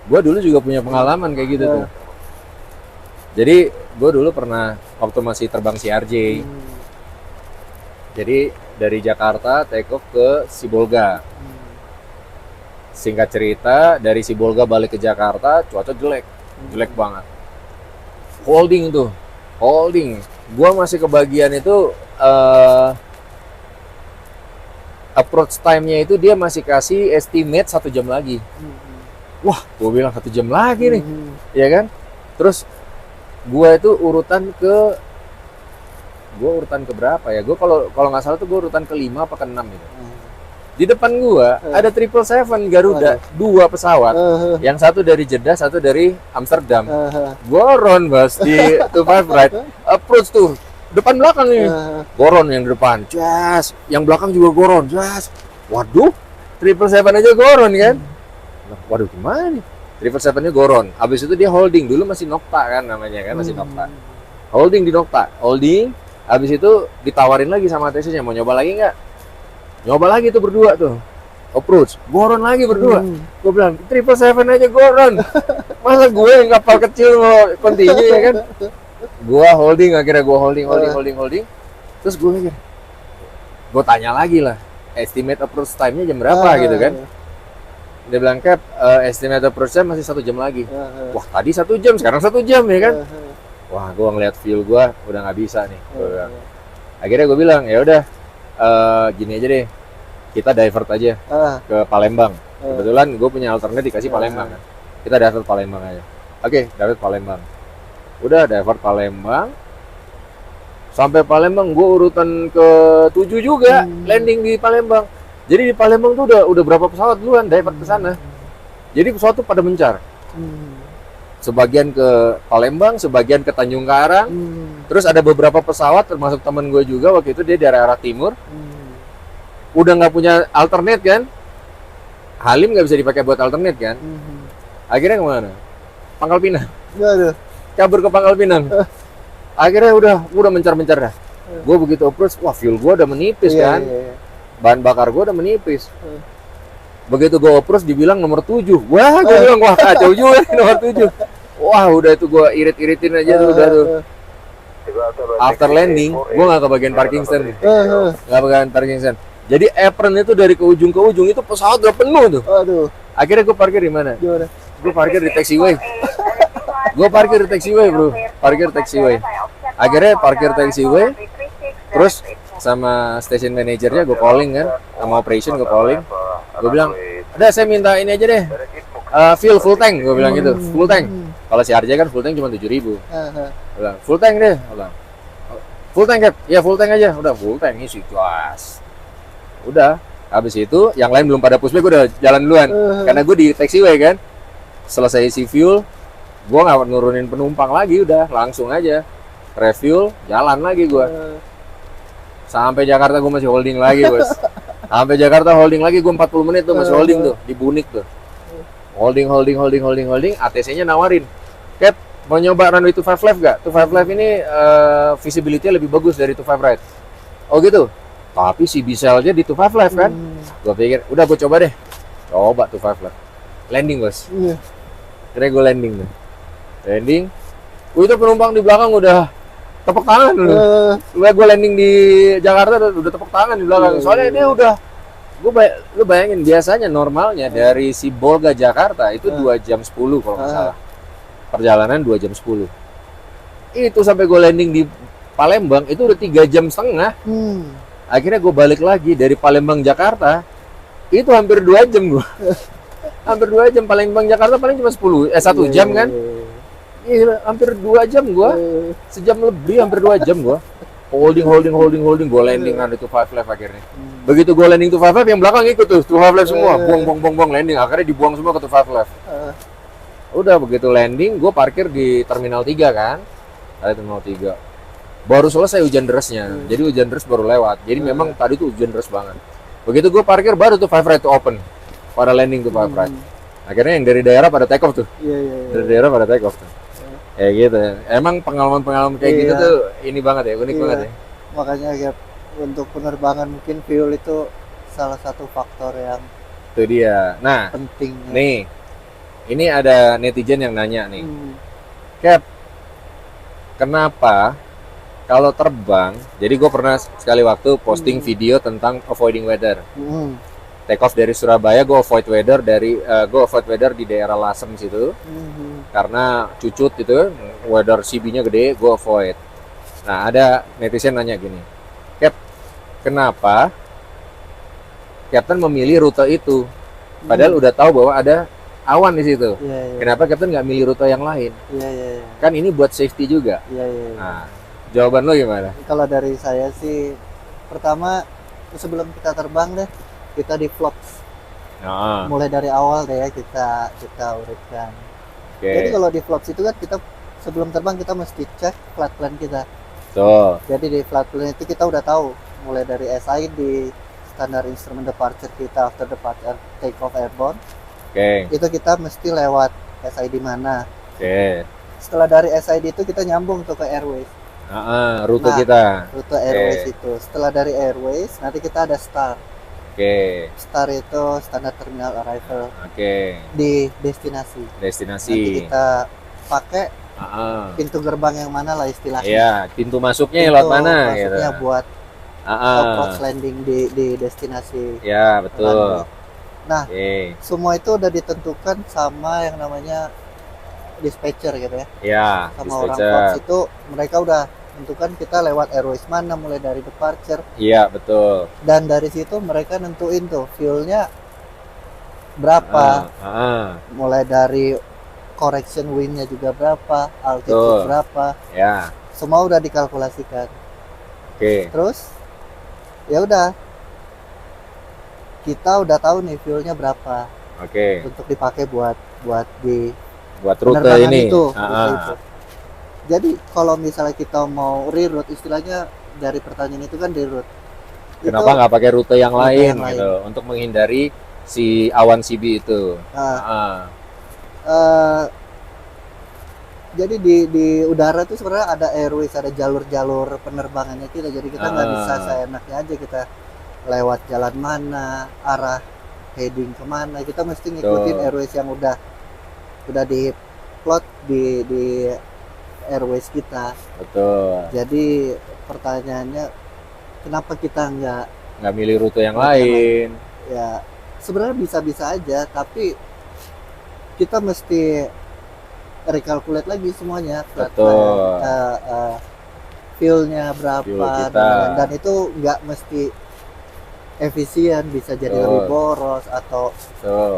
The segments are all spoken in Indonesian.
Gue dulu juga punya pengalaman kayak gitu tuh. Jadi gue dulu pernah waktu masih terbang CRJ. Jadi dari Jakarta take off ke Sibolga. Singkat cerita, dari Sibolga balik ke Jakarta, cuaca jelek banget. Holding. Gua masih kebagian itu approach time-nya itu dia masih kasih estimate 1 jam lagi. Wah, gua bilang 1 jam lagi nih, ya kan? Terus gua itu urutan ke berapa ya? Gua kalau nggak salah tuh gua urutan ke 5 apa ke 6 gitu. Di depan gua ada 777 Garuda, 2 pesawat. Yang satu dari Jeddah, satu dari Amsterdam. Goron bos di 25 right. Approach tuh depan belakang nih. Goron yang di depan. Jas, yang belakang juga goron. Jas. Waduh, 777 aja goron kan. Waduh, gimana nih? 777-nya goron. Habis itu dia holding. Dulu masih Nokta kan namanya kan, masih Nokta. Holding di Nokta. Habis itu ditawarin lagi sama ATC-nya, mau nyoba lagi nggak? Nyoba lagi tuh berdua tuh. Approach, goron lagi berdua. Gue bilang, 777 aja goron. Masa gue yang kapal kecil mau continue ya kan? Akhirnya gue holding. Terus gue mikir, gue tanya lagi lah, estimate approach time-nya jam berapa gitu kan? Dia bilang, Cap, estimate approach time masih 1 jam lagi. Wah, tadi 1 jam, sekarang 1 jam ya kan? Wah, gue ngeliat fuel gue udah nggak bisa nih. Akhirnya gue bilang, ya udah, gini aja deh, kita divert aja ke Palembang. Kebetulan gue punya alternate dikasih Palembang kan. Kita divert Palembang aja. Oke, divert Palembang. Udah divert Palembang. Sampai Palembang gue urutan ke 7 juga, landing di Palembang. Jadi di Palembang tuh udah berapa pesawat duluan divert ke sana. Jadi pesawat tuh pada mencar. Sebagian ke Palembang, sebagian ke Tanjung Karang. Terus ada beberapa pesawat termasuk temen gue juga waktu itu dia dari arah timur. Udah nggak punya alternate kan? Halim nggak bisa dipakai buat alternate kan? Akhirnya kemana? Pangkal Pinang. Kabur ke Pangkal Pinang. Akhirnya udah mencar-mencar dah. Gue begitu approach, wah fuel gue udah menipis kan? Bahan bakar gue udah menipis. Begitu gue approach dibilang nomor 7. Wah, gue bilang wah kacau juga nih nomor 7. Wah, udah itu gue irit-iritin aja tuh udah tuh. After landing, gue nggak kebagian parking stand. Nggak kebagian parking stand. Jadi apron itu dari ke ujung itu pesawat udah penuh tuh. Akhirnya gue parkir di mana? Gue parkir di taxiway. Bro. Parkir taxiway. Akhirnya parkir taxiway. Terus sama station manajernya gue calling kan, sama operation gue calling. Gue bilang, udah saya minta ini aja deh, full tank, gue bilang gitu, full tank. Kalau si RJ kan full tank cuma 7.000. Bilang, full tank deh, full tank Cap, ya full tank aja, udah full tank isi gas. Udah, habis itu yang lain belum pada pushback, gue udah jalan duluan, karena gue di taxiway kan. Selesai isi fuel, gue nggak nurunin penumpang lagi, udah langsung aja refuel, jalan lagi gue. Sampai Jakarta gue masih holding lagi bos. Sampai Jakarta holding lagi gue 40 menit tuh masih holding tuh di Bunik tuh. Holding. ATC-nya nawarin, Cap, mau nyoba runway 25 left gak? 25 left ini visibility-nya lebih bagus dari 25 right. Oh gitu? Tapi si Bisel aja di 25 left kan? Gue pikir, udah gue coba deh. Coba 25 left. Landing bos. Kira gue landing tuh. Landing. Itu penumpang di belakang udah tepuk tangan dulu. Gue landing di Jakarta udah tepuk tangan di belakang. Soalnya dia udah, lu bayangin biasanya normalnya dari Sibolga Jakarta itu 2 jam 10 kalau nggak salah. Perjalanan 2 jam 10. Itu sampai gue landing di Palembang itu udah 3 jam setengah. Akhirnya gue balik lagi dari Palembang Jakarta. Itu hampir 2 jam gue. Hampir 2 jam. Palembang Jakarta paling cuma 1 jam kan. Iya, hampir 2 jam gua. Sejam lebih, hampir 2 jam gua. Holding. Gua landing kan itu 5 left akhirnya. Begitu gua landing to 5 left, yang belakang ikut tuh 5 left semua. Buang landing. Akhirnya dibuang semua ke 5 left. Udah begitu landing, gua parkir di Terminal 3 kan. Ada Terminal 3. Baru selesai hujan derasnya. Jadi hujan deras baru lewat. Jadi memang tadi tuh hujan deras banget. Begitu gua parkir baru tuh 5 right to open. Pada landing tuh 5 right. Akhirnya yang dari daerah pada take off tuh. Dari daerah pada take off tuh. Ya gitu ya. Emang pengalaman kayak gitu tuh ini banget ya, unik banget ya. Makanya ya untuk penerbangan mungkin fuel itu salah satu faktor yang itu dia. Nah, penting. Nih, ini ada netizen yang nanya nih, Cap, kenapa kalau terbang, jadi gue pernah sekali waktu posting video tentang avoiding weather. Take off dari Surabaya, gue avoid weather di daerah Lasem situ, karena cucut itu, weather CB-nya gede, gue avoid. Nah, ada netizen nanya gini, Cap, kenapa Captain memilih rute itu? Padahal udah tahu bahwa ada awan di situ. Kenapa Captain nggak milih rute yang lain? Kan ini buat safety juga. Nah, jawaban lo gimana? Kalau dari saya sih, pertama sebelum kita terbang deh, kita di vlogs. Mulai dari awal deh ya kita urutkan. Jadi kalau di vlogs itu kan kita sebelum terbang kita mesti cek flight plan kita. Jadi di flight plan itu kita udah tahu mulai dari SID, standar instrument departure kita, after departure take off airborne. Itu kita mesti lewat SID mana. Setelah dari SID itu kita nyambung tuh ke airways. Rute kita. Rute airways itu. Setelah dari airways nanti kita ada STAR. STAR itu standar terminal arrival. Di destinasi. Nanti kita pakai pintu gerbang yang mana lah istilahnya. Iya, pintu masuknya lewat mana gitu. Masuknya buat approach landing di destinasi. Ya, betul. Nah, semua itu udah ditentukan sama yang namanya dispatcher gitu ya. Iya, sama orang vlogs itu mereka udah tentukan kita lewat airways mana mulai dari departure. Iya, betul. Dan dari situ mereka nentuin tuh fuelnya berapa. Mulai dari correction windnya juga berapa, altitude berapa. Ya. Semua udah dikalkulasikan. Terus ya udah kita udah tahu nih fuelnya berapa. Untuk dipakai buat rute ini. Itu. Jadi kalau misalnya kita mau reroute, istilahnya dari pertanyaan itu kan reroute. Kenapa nggak pakai rute yang lain gitu untuk menghindari si awan CB itu? Jadi di udara tuh sebenarnya ada airways, ada jalur-jalur penerbangannya kita. Jadi kita nggak bisa seenaknya aja kita lewat jalan mana, arah heading kemana. Kita mesti ngikutin airways yang udah di plot di airways kita. Jadi pertanyaannya kenapa kita nggak milih rute yang lain? Ya sebenarnya bisa-bisa aja, tapi kita mesti recalculate lagi semuanya. Fuelnya berapa dan itu nggak mesti efisien, bisa jadi lebih boros atau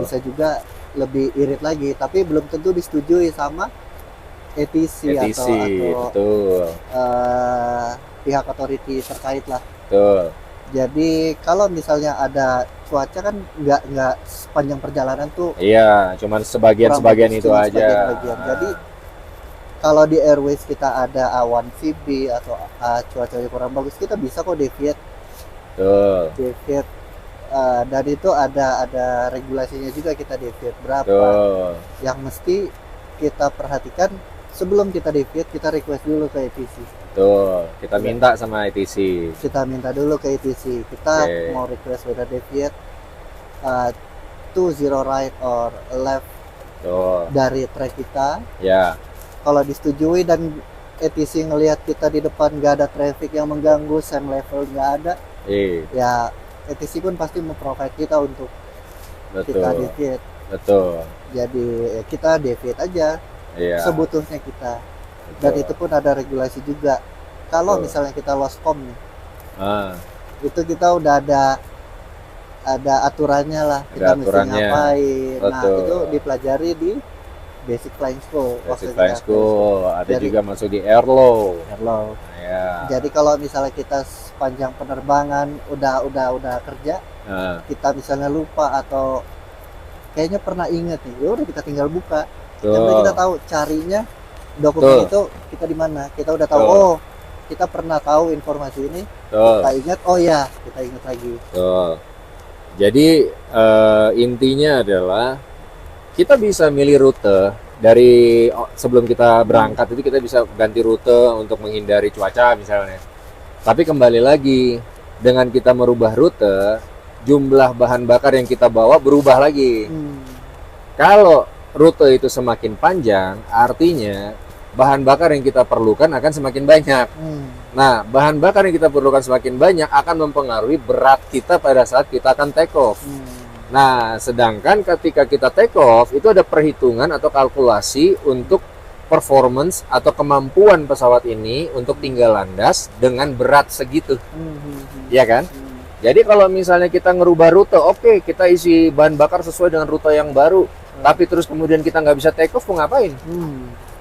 bisa juga lebih irit lagi, tapi belum tentu disetujui sama ATC atau pihak otoriti terkait lah. Jadi kalau misalnya ada cuaca kan nggak sepanjang perjalanan tuh. Iya, cuman sebagian itu aja. Jadi kalau di airways kita ada awan CB atau cuacanya kurang bagus, kita bisa kok deviate. Deviate. Dan itu ada regulasinya juga, kita deviate berapa. Yang mesti kita perhatikan sebelum kita deviate, kita request dulu ke ATC. Kita minta sama ATC. Kita minta dulu ke ATC. Kita mau request whether deviate to zero right or left dari track kita. Kalau disetujui dan ATC ngelihat kita di depan nggak ada traffic yang mengganggu, same level nggak ada, ya ATC pun pasti memprovide kita untuk kita deviate. Jadi kita deviate aja sebutuhnya kita. Dan itu pun ada regulasi juga. Kalau misalnya kita lost com nih, itu kita udah ada aturannya lah. Kita mesti ngapain. Nah itu dipelajari di basic flying school. Ada juga masuk di airlaw. Jadi kalau misalnya kita sepanjang penerbangan udah kerja, kita misalnya lupa atau kayaknya pernah inget nih, ya udah kita tinggal buka. Yang kita tahu carinya dokumen itu kita di mana. Kita udah tahu, kita pernah tahu informasi ini. Kita ingat, kita ingat lagi. Jadi intinya adalah kita bisa milih rute dari sebelum kita berangkat itu, kita bisa ganti rute untuk menghindari cuaca misalnya. Tapi kembali lagi, dengan kita merubah rute, jumlah bahan bakar yang kita bawa berubah lagi. Kalau rute itu semakin panjang, artinya bahan bakar yang kita perlukan akan semakin banyak. Nah, bahan bakar yang kita perlukan semakin banyak akan mempengaruhi berat kita pada saat kita akan take off. Nah, sedangkan ketika kita take off, itu ada perhitungan atau kalkulasi untuk performance atau kemampuan pesawat ini untuk tinggal landas dengan berat segitu. Ya kan? Jadi kalau misalnya kita ngerubah rute, oke, kita isi bahan bakar sesuai dengan rute yang baru, tapi terus kemudian kita nggak bisa take off, mau ngapain?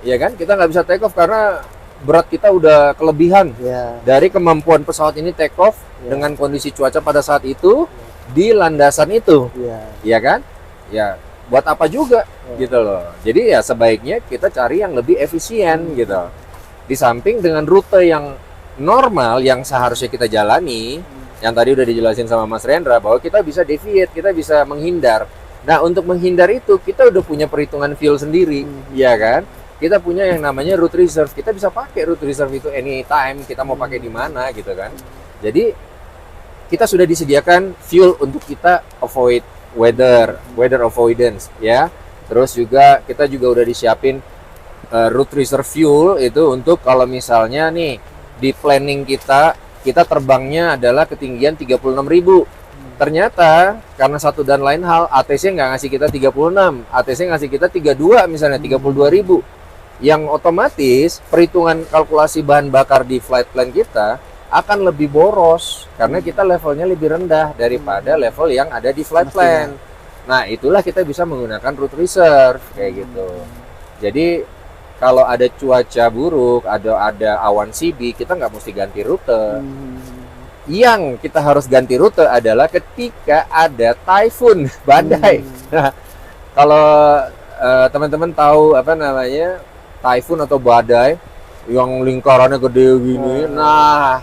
Ya kan, kita nggak bisa take off karena berat kita udah kelebihan dari kemampuan pesawat ini take off dengan kondisi cuaca pada saat itu di landasan itu, ya kan? Ya, buat apa juga gitu loh. Jadi ya sebaiknya kita cari yang lebih efisien gitu. Di samping dengan rute yang normal yang seharusnya kita jalani, yang tadi udah dijelasin sama Mas Rendra bahwa kita bisa deviate, kita bisa menghindar. Nah, untuk menghindar itu kita udah punya perhitungan fuel sendiri, ya kan? Kita punya yang namanya route reserve. Kita bisa pakai route reserve itu anytime kita mau pakai di mana gitu kan. Jadi kita sudah disediakan fuel untuk kita avoid weather avoidance ya. Terus juga kita juga udah disiapin route reserve fuel itu untuk kalau misalnya nih di planning kita terbangnya adalah ketinggian 36.000. Ternyata karena satu dan lain hal ATC nggak ngasih kita 36, ATC ngasih kita 32 misalnya 32.000. Yang otomatis perhitungan kalkulasi bahan bakar di flight plan kita akan lebih boros karena kita levelnya lebih rendah daripada level yang ada di flight plan. Nah, itulah kita bisa menggunakan route reserve kayak gitu. Jadi kalau ada cuaca buruk, ada awan CB, kita nggak mesti ganti rute. Yang kita harus ganti rute adalah ketika ada typhoon, badai. Nah, kalau teman-teman tahu apa namanya typhoon atau badai yang lingkarannya gede gini, nah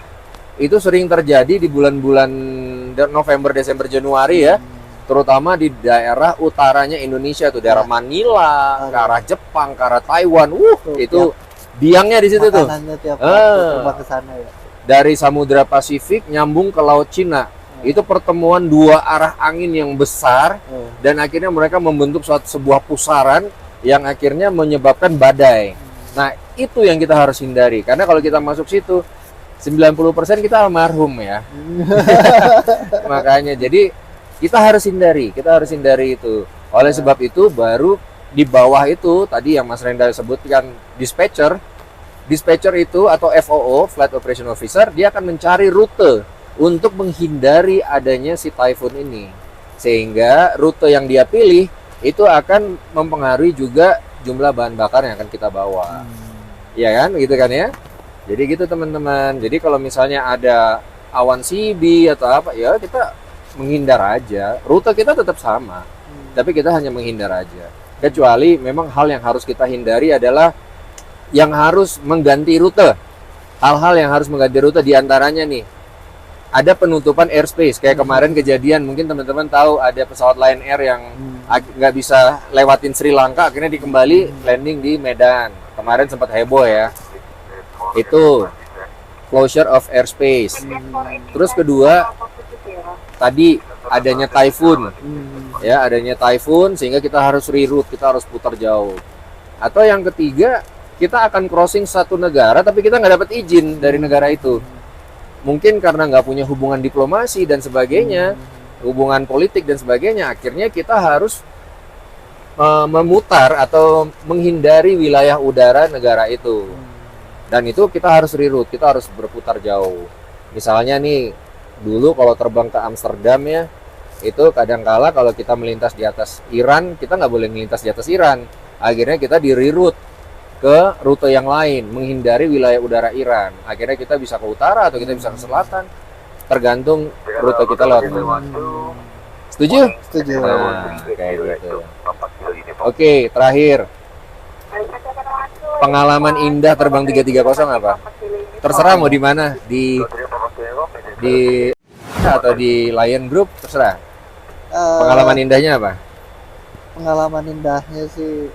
itu sering terjadi di bulan-bulan November, Desember, Januari ya, terutama di daerah utaranya Indonesia tuh, daerah Manila, ke arah Jepang, ke arah Taiwan, itu biangnya di situ tuh. Ke sana ya. Dari Samudra Pasifik nyambung ke Laut Cina. Itu pertemuan dua arah angin yang besar dan akhirnya mereka membentuk sebuah pusaran yang akhirnya menyebabkan badai. Nah, itu yang kita harus hindari karena kalau kita masuk situ 90% kita almarhum ya. Makanya jadi kita harus hindari itu. Oleh sebab itu baru di bawah itu tadi yang Mas Rendra sebutkan dispatcher itu atau FOO, Flight Operation Officer, dia akan mencari rute untuk menghindari adanya si typhoon ini. Sehingga rute yang dia pilih itu akan mempengaruhi juga jumlah bahan bakar yang akan kita bawa. Iya kan? Gitu kan ya? Jadi gitu teman-teman. Jadi kalau misalnya ada awan CB atau apa, ya kita menghindar aja. Rute kita tetap sama. Tapi kita hanya menghindar aja. Kecuali memang hal yang harus kita hindari adalah yang harus mengganti rute. Hal-hal yang harus mengganti rute diantaranya nih, ada penutupan airspace. Kayak kemarin kejadian, mungkin teman-teman tahu ada pesawat Lion Air yang nggak bisa lewatin Sri Lanka, akhirnya dikembali landing di Medan. Kemarin sempat heboh ya. Itu closure of airspace. Terus kedua, tadi adanya typhoon. Ya, adanya typhoon sehingga kita harus reroute, kita harus putar jauh. Atau yang ketiga, kita akan crossing satu negara tapi kita nggak dapat izin dari negara itu. Mungkin karena nggak punya hubungan diplomasi dan sebagainya, hubungan politik dan sebagainya, akhirnya kita harus memutar atau menghindari wilayah udara negara itu. Dan itu kita harus reroute, kita harus berputar jauh. Misalnya nih, dulu kalau terbang ke Amsterdam ya, itu kadangkala kalau kita melintas di atas Iran, kita nggak boleh melintas di atas Iran. Akhirnya kita di reroute ke rute yang lain, menghindari wilayah udara Iran. Akhirnya kita bisa ke utara atau kita bisa ke selatan, tergantung rute kita lewat mana. Setuju? Setuju. Nah, kayak gitu. Oke, terakhir. Pengalaman indah terbang 330 apa? Terserah mau di mana, di atau di Lion Group, terserah. Pengalaman indahnya apa? Pengalaman indahnya sih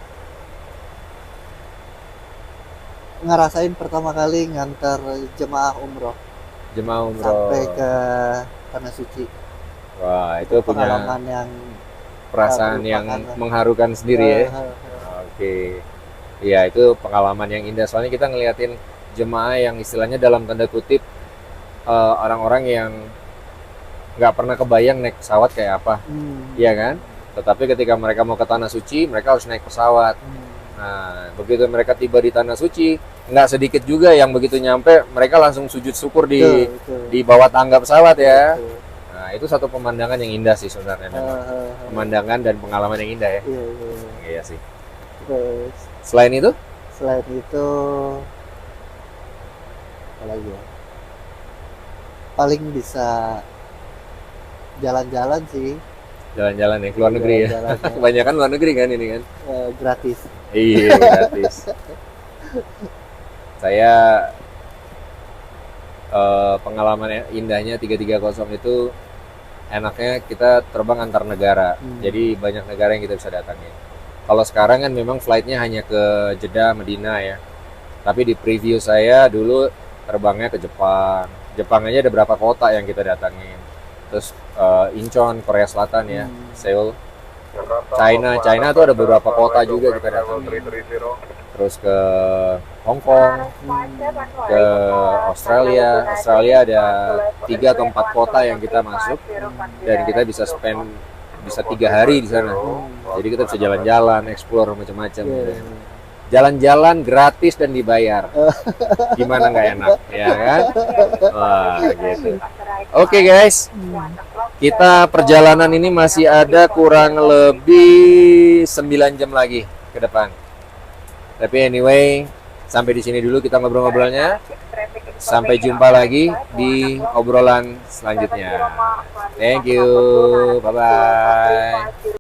ngerasain pertama kali ngantar jemaah umroh sampai ke Tanah Suci. Wah, itu punya pengalaman yang perasaan yang mengharukan sendiri ya. Oke. Iya, itu pengalaman yang indah. Soalnya kita ngeliatin jemaah yang istilahnya dalam tanda kutip orang-orang yang nggak pernah kebayang naik pesawat kayak apa, iya kan? Tetapi ketika mereka mau ke Tanah Suci, mereka harus naik pesawat. Nah, begitu mereka tiba di Tanah Suci, nggak sedikit juga yang begitu nyampe, mereka langsung sujud syukur di bawah tangga pesawat ya. Nah, itu satu pemandangan yang indah sih sebenarnya. Pemandangan dan pengalaman yang indah ya. Iya sih. Terus Selain itu apa lagi ya? Paling bisa jalan-jalan sih. Jalan-jalan ya, ke luar negeri ya. Kebanyakan luar negeri kan ini kan. Gratis. Iya, gratis. Saya pengalaman indahnya 330 itu enaknya kita terbang antar negara. Jadi banyak negara yang kita bisa datangi. Kalau sekarang kan memang flightnya hanya ke Jeddah, Madinah ya. Tapi di preview saya dulu terbangnya ke Jepang. Jepang aja ada berapa kota yang kita datangin. Terus Incheon, Korea Selatan ya, Seoul. China tuh ada beberapa kota juga kita datangin. Terus ke Hong Kong, ke Australia ada 3 atau 4 kota yang kita masuk dan kita bisa spend 3 hari di sana. Jadi kita bisa jalan-jalan, explore macam-macam. Jalan-jalan gratis dan dibayar. Gimana nggak enak, ya kan? Wah, gitu. Oke guys, kita perjalanan ini masih ada kurang lebih 9 jam lagi ke depan. Tapi anyway, sampai di sini dulu kita ngobrol-ngobrolnya. Sampai jumpa lagi di obrolan selanjutnya. Thank you, bye-bye.